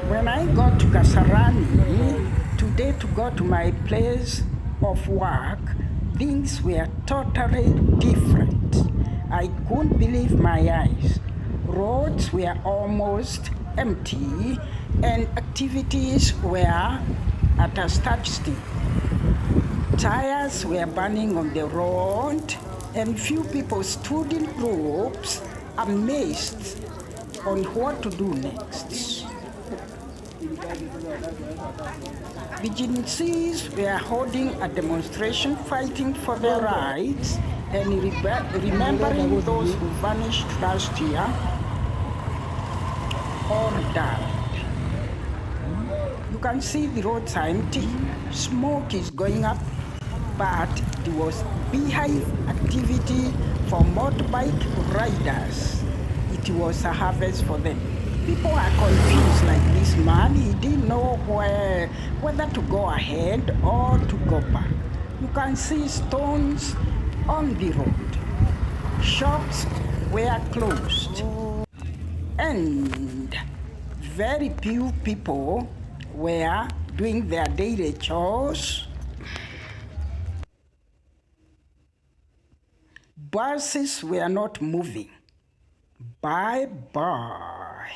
When I got to Kasarani today to go to my place of work, things were totally different. I couldn't believe my eyes. Roads were almost empty and activities were at a standstill. Tires were burning on the road and few people stood in groups amazed on what to do next. Vigilantes were holding a demonstration fighting for their rights and remembering those who vanished last year or died. You can see the roads are empty, smoke is going up, but there was beehive activity for motorbike riders. It was a harvest for them. People are confused like this man. He didn't know whether to go ahead or to go back. You can see stones on the road. Shops were closed. And very few people were doing their daily chores. Buses were not moving. Bye-bye.